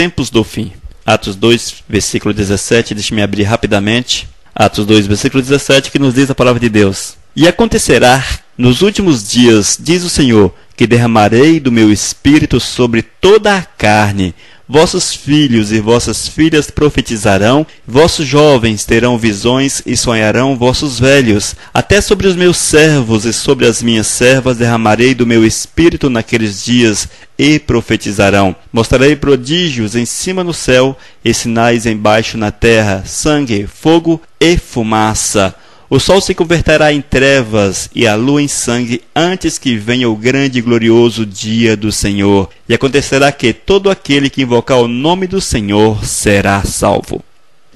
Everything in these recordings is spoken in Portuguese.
tempos do fim. Atos 2, versículo 17, deixe-me abrir rapidamente. Atos 2, versículo 17, que nos diz a palavra de Deus. E acontecerá nos últimos dias, diz o Senhor, que derramarei do meu espírito sobre toda a carne. Vossos filhos e vossas filhas profetizarão, vossos jovens terão visões e sonharão vossos velhos. Até sobre os meus servos e sobre as minhas servas derramarei do meu espírito naqueles dias e profetizarão. Mostrarei prodígios em cima no céu e sinais embaixo na terra, sangue, fogo e fumaça. O sol se converterá em trevas e a lua em sangue antes que venha o grande e glorioso dia do Senhor. E acontecerá que todo aquele que invocar o nome do Senhor será salvo.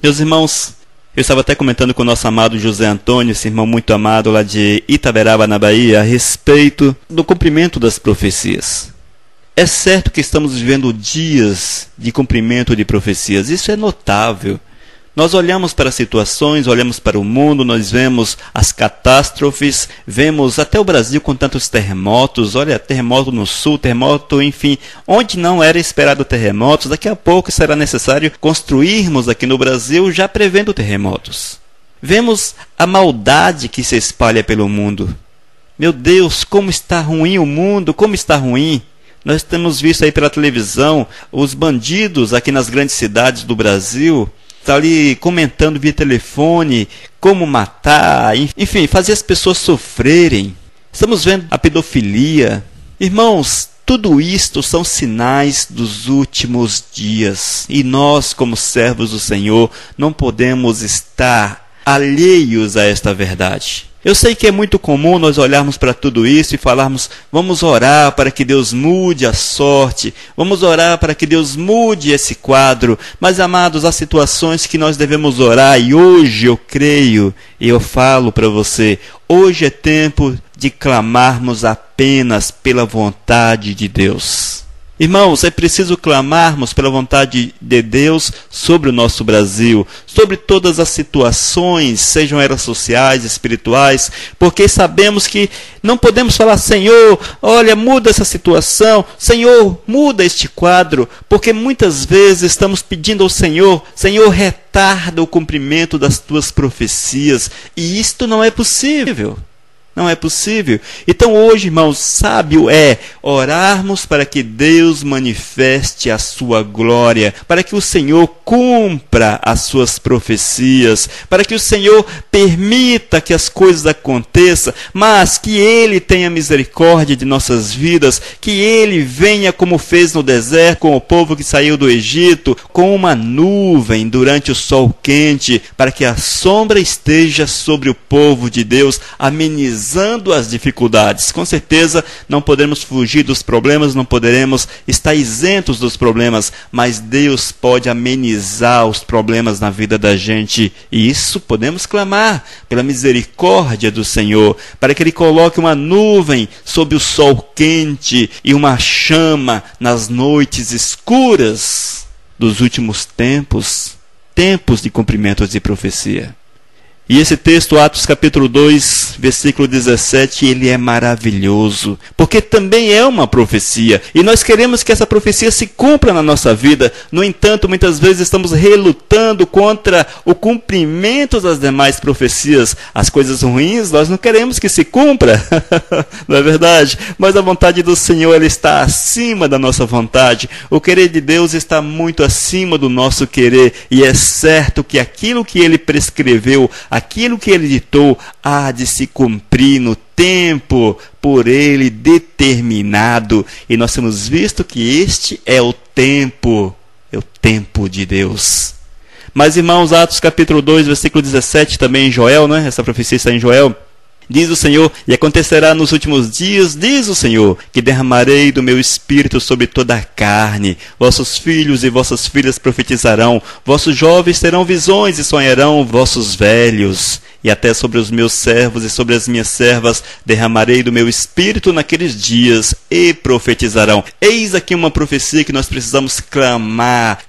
Meus irmãos, eu estava até comentando com o nosso amado José Antônio, esse irmão muito amado lá de Itaberaba, na Bahia, a respeito do cumprimento das profecias. É certo que estamos vivendo dias de cumprimento de profecias. Isso é notável. Nós olhamos para as situações, olhamos para o mundo, nós vemos as catástrofes, vemos até o Brasil com tantos terremotos, olha, terremoto no sul, terremoto, enfim, onde não era esperado terremotos, daqui a pouco será necessário construirmos aqui no Brasil já prevendo terremotos. Vemos a maldade que se espalha pelo mundo. Meu Deus, como está ruim o mundo, como está ruim. Nós temos visto aí pela televisão os bandidos aqui nas grandes cidades do Brasil, está ali comentando via telefone como matar, enfim, fazer as pessoas sofrerem. Estamos vendo a pedofilia. Irmãos, tudo isto são sinais dos últimos dias. E nós, como servos do Senhor, não podemos estar alheios a esta verdade. Eu sei que é muito comum nós olharmos para tudo isso e falarmos, vamos orar para que Deus mude a sorte, vamos orar para que Deus mude esse quadro. Mas, amados, há situações que nós devemos orar e hoje eu creio e eu falo para você, hoje é tempo de clamarmos apenas pela vontade de Deus. Irmãos, é preciso clamarmos pela vontade de Deus sobre o nosso Brasil, sobre todas as situações, sejam elas sociais, espirituais, porque sabemos que não podemos falar, Senhor, olha, muda essa situação, Senhor, muda este quadro, porque muitas vezes estamos pedindo ao Senhor, Senhor, retarda o cumprimento das tuas profecias, e isto não é possível. Não é possível. Então hoje, irmãos, sábio é orarmos para que Deus manifeste a sua glória, para que o Senhor cumpra as suas profecias, para que o Senhor permita que as coisas aconteçam, mas que Ele tenha misericórdia de nossas vidas, que Ele venha como fez no deserto com o povo que saiu do Egito, com uma nuvem durante o sol quente, para que a sombra esteja sobre o povo de Deus, amenizando as dificuldades. Com certeza não podemos fugir dos problemas, não poderemos estar isentos dos problemas, mas Deus pode amenizar os problemas na vida da gente, e isso podemos clamar pela misericórdia do Senhor, para que Ele coloque uma nuvem sob o sol quente e uma chama nas noites escuras dos últimos tempos, tempos de cumprimentos de profecia. E esse texto, Atos capítulo 2, versículo 17, ele é maravilhoso, porque também é uma profecia, e nós queremos que essa profecia se cumpra na nossa vida. No entanto, muitas vezes estamos relutando contra o cumprimento das demais profecias. As coisas ruins, nós não queremos que se cumpra, não é verdade? Mas a vontade do Senhor, ela está acima da nossa vontade. O querer de Deus está muito acima do nosso querer, e é certo que aquilo que Ele prescreveu, aquilo que Ele ditou, há de se cumprir no tempo por Ele determinado. E nós temos visto que este é o tempo de Deus. Mas, irmãos, Atos capítulo 2, versículo 17, também em Joel, né? Essa profecia está em Joel. Diz o Senhor, e acontecerá nos últimos dias, diz o Senhor, que derramarei do meu espírito sobre toda a carne. Vossos filhos e vossas filhas profetizarão, vossos jovens terão visões e sonharão vossos velhos. E até sobre os meus servos e sobre as minhas servas derramarei do meu espírito naqueles dias e profetizarão. Eis aqui uma profecia que nós precisamos clamar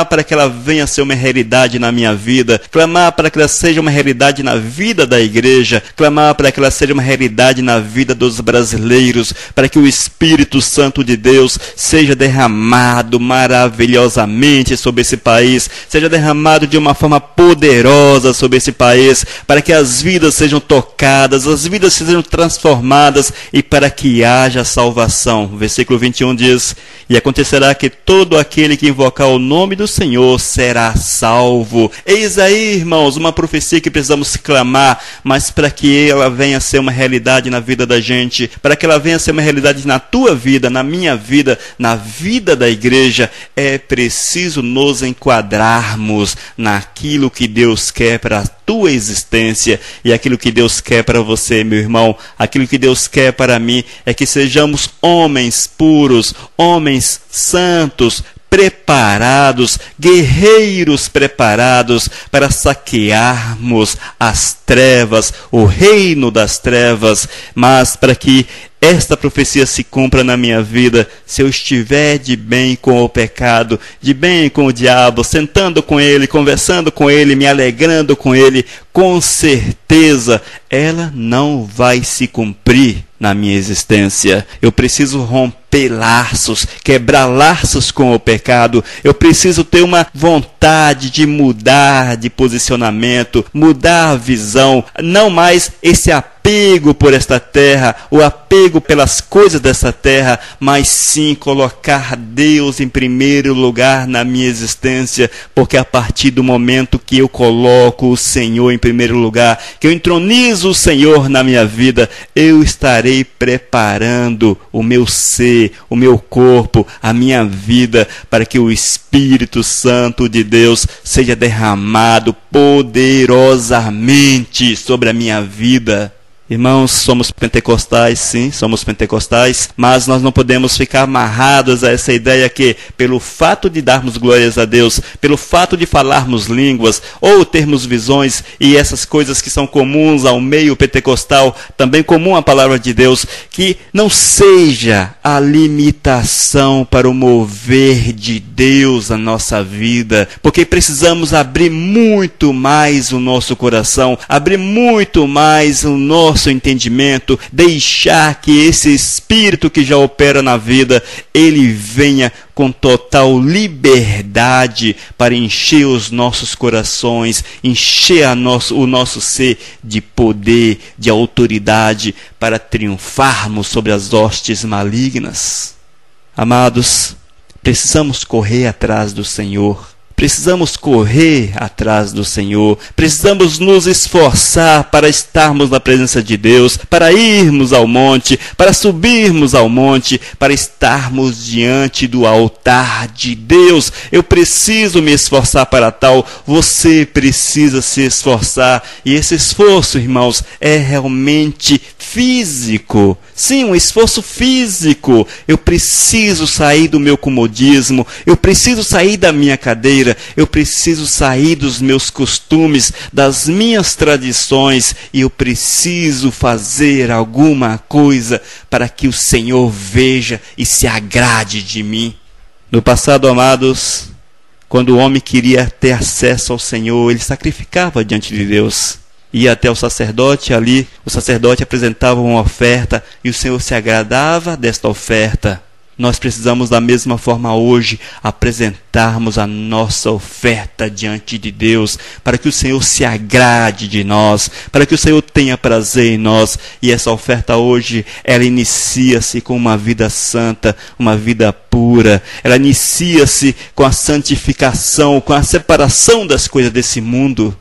para que ela venha a ser uma realidade na minha vida, clamar para que ela seja uma realidade na vida da igreja, clamar clamar para que ela seja uma realidade na vida dos brasileiros, para que o Espírito Santo de Deus seja derramado maravilhosamente sobre esse país, seja derramado de uma forma poderosa sobre esse país, para que as vidas sejam tocadas, as vidas sejam transformadas e para que haja salvação. Versículo 21 diz: e acontecerá que todo aquele que invocar o nome do Senhor será salvo. Eis aí, irmãos, uma profecia que precisamos clamar, mas para que ela venha a ser uma realidade na vida da gente, para que ela venha a ser uma realidade na tua vida, na minha vida, na vida da igreja, é preciso nos enquadrarmos naquilo que Deus quer para a tua existência e aquilo que Deus quer para você, meu irmão. Aquilo que Deus quer para mim é que sejamos homens puros, homens santos, preparados, guerreiros preparados para saquearmos as trevas, o reino das trevas. Mas para que esta profecia se cumpra na minha vida, se eu estiver de bem com o pecado, de bem com o diabo, sentando com ele, conversando com ele, me alegrando com ele, com certeza ela não vai se cumprir na minha existência. Eu preciso romper laços, quebrar laços com o pecado. Eu preciso ter uma vontade de mudar de posicionamento, mudar a visão, não mais esse apego por esta terra, o apego pelas coisas dessa terra, mas sim colocar Deus em primeiro lugar na minha existência, porque a partir do momento que eu coloco o Senhor em primeiro lugar, que eu entronizo o Senhor na minha vida, eu estarei preparando o meu ser, o meu corpo, a minha vida, para que o Espírito Santo de Deus seja derramado poderosamente sobre a minha vida. Irmãos, somos pentecostais, sim, somos pentecostais, mas nós não podemos ficar amarrados a essa ideia que, pelo fato de darmos glórias a Deus, pelo fato de falarmos línguas, ou termos visões, e essas coisas que são comuns ao meio pentecostal, também comum à palavra de Deus, que não seja a limitação para o mover de Deus na nossa vida, porque precisamos abrir muito mais o nosso coração, abrir muito mais o nosso entendimento, deixar que esse Espírito que já opera na vida, ele venha com total liberdade para encher os nossos corações, encher o nosso ser de poder, de autoridade, para triunfarmos sobre as hostes malignas. Amados, precisamos correr atrás do Senhor. Precisamos correr atrás do Senhor, precisamos nos esforçar para estarmos na presença de Deus, para irmos ao monte, para subirmos ao monte, para estarmos diante do altar de Deus. Eu preciso me esforçar para tal, você precisa se esforçar, e esse esforço, irmãos, é realmente físico. Sim, um esforço físico. Eu preciso sair do meu comodismo, eu preciso sair da minha cadeira, eu preciso sair dos meus costumes, das minhas tradições, e eu preciso fazer alguma coisa para que o Senhor veja e se agrade de mim. No passado, amados, quando o homem queria ter acesso ao Senhor, ele sacrificava diante de Deus. Ia até o sacerdote, ali o sacerdote apresentava uma oferta e o Senhor se agradava desta oferta. Nós precisamos da mesma forma hoje apresentarmos a nossa oferta diante de Deus, para que o Senhor se agrade de nós, para que o Senhor tenha prazer em nós. E essa oferta hoje, ela inicia-se com uma vida santa, uma vida pura. Ela inicia-se com a santificação, com a separação das coisas desse mundo.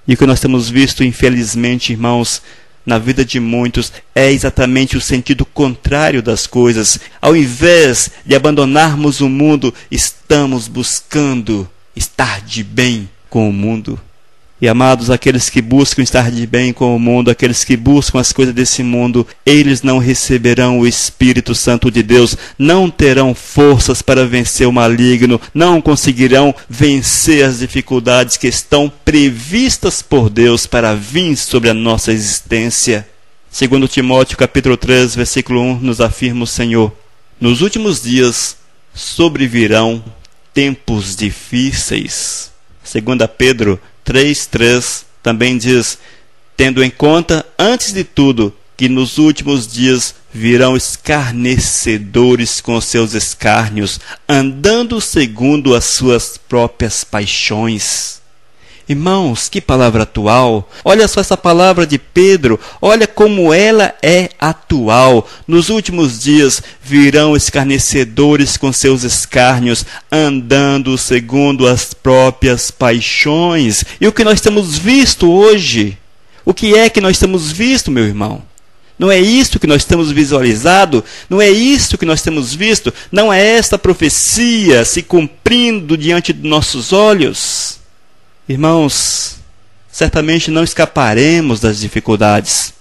E o que nós temos visto, infelizmente, irmãos, na vida de muitos, é exatamente o sentido contrário das coisas. Ao invés de abandonarmos o mundo, estamos buscando estar de bem com o mundo. E, amados, aqueles que buscam estar de bem com o mundo, aqueles que buscam as coisas desse mundo, eles não receberão o Espírito Santo de Deus, não terão forças para vencer o maligno, não conseguirão vencer as dificuldades que estão previstas por Deus para vir sobre a nossa existência. Segundo Timóteo, capítulo 3, versículo 1, nos afirma o Senhor: nos últimos dias sobrevirão tempos difíceis. Segunda Pedro 3:3 também diz: tendo em conta, antes de tudo, que nos últimos dias virão escarnecedores com seus escárnios, andando segundo as suas próprias paixões. Irmãos, que palavra atual! Olha só essa palavra de Pedro, olha como ela é atual. Nos últimos dias virão escarnecedores com seus escárnios, andando segundo as próprias paixões. E o que nós temos visto hoje? O que é que nós temos visto, meu irmão? Não é isto que nós temos visualizado? Não é isto que nós temos visto? Não é esta profecia se cumprindo diante de nossos olhos? Irmãos, certamente não escaparemos das dificuldades.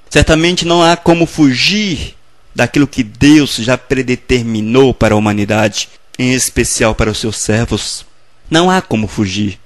Certamente não há como fugir daquilo que Deus já predeterminou para a humanidade, em especial para os seus servos. Não há como fugir.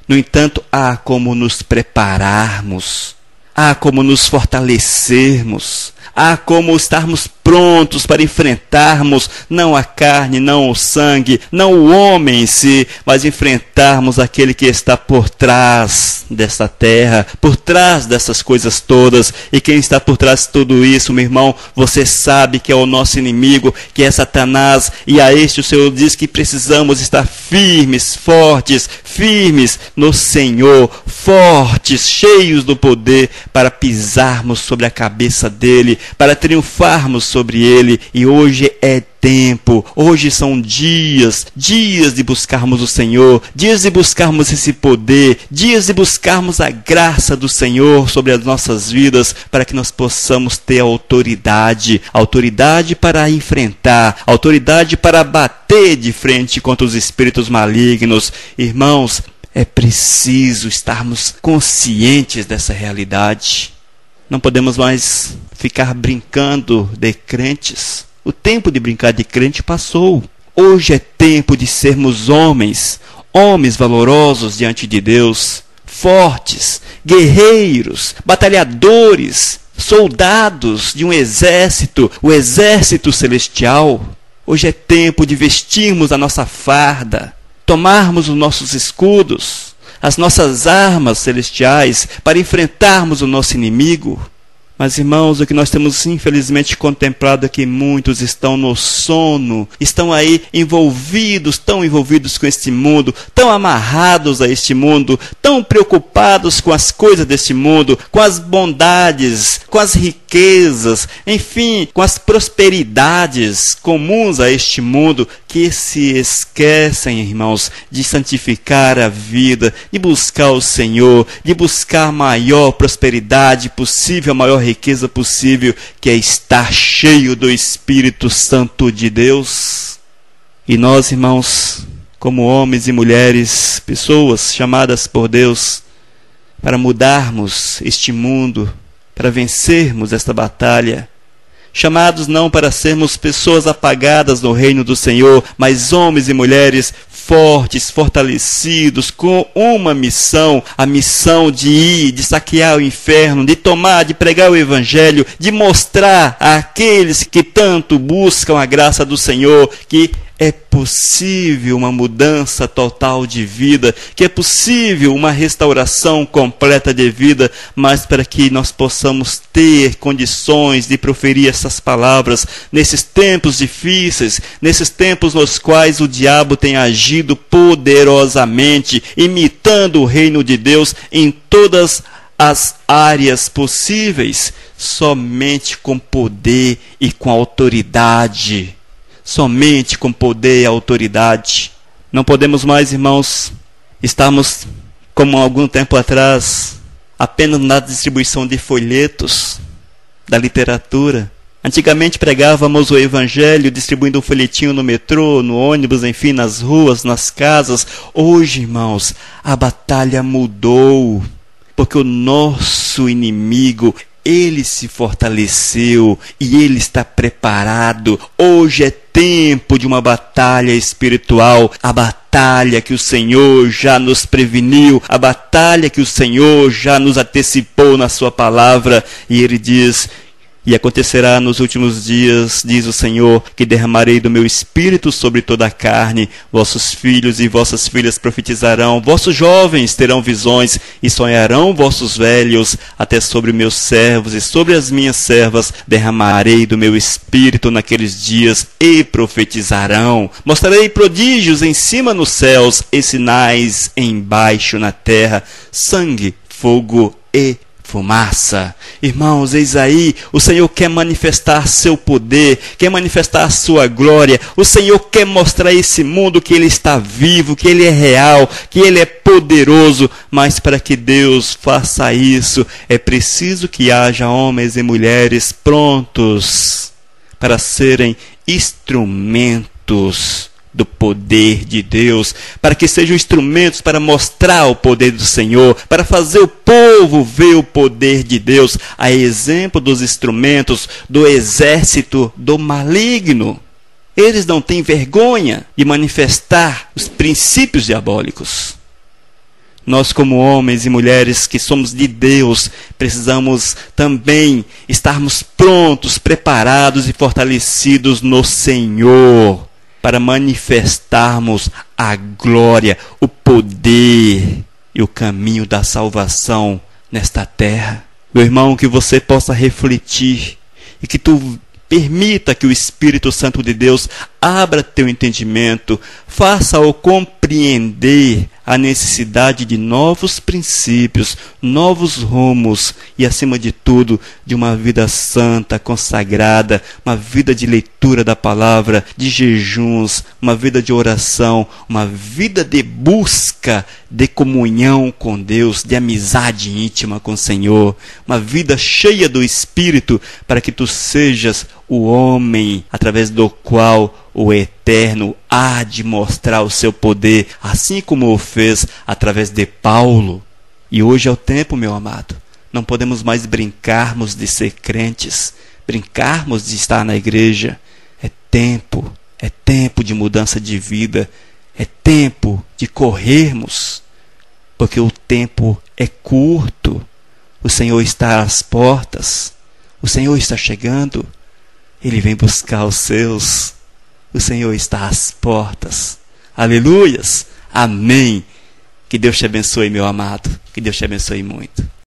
No entanto, há como nos prepararmos. Há como nos fortalecermos, há como estarmos prontos para enfrentarmos não a carne, não o sangue, não o homem em si, mas enfrentarmos aquele que está por trás desta terra, por trás dessas coisas todas. E quem está por trás de tudo isso, meu irmão, você sabe que é o nosso inimigo, que é Satanás, e a este o Senhor diz que precisamos estar firmes, fortes, firmes no Senhor, fortes, cheios do poder, para pisarmos sobre a cabeça dele, para triunfarmos sobre ele. E hoje é tempo, hoje são dias de buscarmos o Senhor, dias de buscarmos esse poder, dias de buscarmos a graça do Senhor sobre as nossas vidas, para que nós possamos ter autoridade para enfrentar, autoridade para bater de frente contra os espíritos malignos. Irmãos, é preciso estarmos conscientes dessa realidade. Não podemos mais ficar brincando de crentes. O tempo de brincar de crente passou. Hoje é tempo de sermos homens valorosos diante de Deus, fortes, guerreiros, batalhadores, soldados de um exército, o exército celestial. Hoje é tempo de vestirmos a nossa farda, tomarmos os nossos escudos, as nossas armas celestiais, para enfrentarmos o nosso inimigo. Mas, irmãos, o que nós temos infelizmente contemplado é que muitos estão no sono, estão aí tão envolvidos com este mundo, tão amarrados a este mundo, tão preocupados com as coisas deste mundo, com as bondades, com as riquezas, enfim, com as prosperidades comuns a este mundo, que se esquecem, irmãos, de santificar a vida, de buscar o Senhor, de buscar a maior prosperidade possível, a maior riqueza possível, que é estar cheio do Espírito Santo de Deus. E nós, irmãos, como homens e mulheres, pessoas chamadas por Deus para mudarmos este mundo, para vencermos esta batalha, chamados não para sermos pessoas apagadas no reino do Senhor, mas homens e mulheres fortes, fortalecidos, com uma missão, a missão de ir, de saquear o inferno, de tomar, de pregar o Evangelho, de mostrar àqueles que tanto buscam a graça do Senhor que é possível uma mudança total de vida, que é possível uma restauração completa de vida, mas para que nós possamos ter condições de proferir essas palavras nesses tempos difíceis, nesses tempos nos quais o diabo tem agido poderosamente, imitando o reino de Deus em todas as áreas possíveis, somente com poder e com autoridade. Somente com poder e autoridade. Não podemos mais, irmãos, estarmos, como algum tempo atrás, apenas na distribuição de folhetos, da literatura. Antigamente pregávamos o Evangelho distribuindo um folhetinho no metrô, no ônibus, enfim, nas ruas, nas casas. Hoje, irmãos, a batalha mudou, porque o nosso inimigo, ele se fortaleceu e ele está preparado. Hoje é tempo de uma batalha espiritual, a batalha que o Senhor já nos preveniu, a batalha que o Senhor já nos antecipou na sua palavra. E ele diz E acontecerá nos últimos dias, diz o Senhor, que derramarei do meu espírito sobre toda a carne. Vossos filhos e vossas filhas profetizarão, vossos jovens terão visões e sonharão vossos velhos. Até sobre meus servos e sobre as minhas servas derramarei do meu espírito naqueles dias e profetizarão. Mostrarei prodígios em cima nos céus e sinais embaixo na terra, sangue, fogo e fumaça. Irmãos, eis aí, o Senhor quer manifestar seu poder, quer manifestar sua glória. O Senhor quer mostrar a esse mundo que Ele está vivo, que Ele é real, que Ele é poderoso. Mas para que Deus faça isso, é preciso que haja homens e mulheres prontos para serem instrumentos do poder de Deus, para que sejam instrumentos para mostrar o poder do Senhor, para fazer o povo ver o poder de Deus, a exemplo dos instrumentos do exército do maligno. Eles não têm vergonha de manifestar os princípios diabólicos. Nós, como homens e mulheres que somos de Deus, precisamos também estarmos prontos, preparados e fortalecidos no Senhor, para manifestarmos a glória, o poder e o caminho da salvação nesta terra. Meu irmão, que você possa refletir e que tu permita que o Espírito Santo de Deus abra teu entendimento, faça-o compreender a necessidade de novos princípios, novos rumos e, acima de tudo, de uma vida santa, consagrada, uma vida de leitura da palavra, de jejuns, uma vida de oração, uma vida de busca, de comunhão com Deus, de amizade íntima com o Senhor, uma vida cheia do Espírito, para que tu sejas o homem através do qual o Eterno há de mostrar o seu poder, assim como o fez através de Paulo. E hoje é o tempo, meu amado. Não podemos mais brincarmos de ser crentes, brincarmos de estar na igreja. É tempo de mudança de vida, é tempo de corrermos, porque o tempo é curto. O Senhor está às portas, o Senhor está chegando, Ele vem buscar os seus. O Senhor está às portas. Aleluias. Amém. Que Deus te abençoe, meu amado. Que Deus te abençoe muito.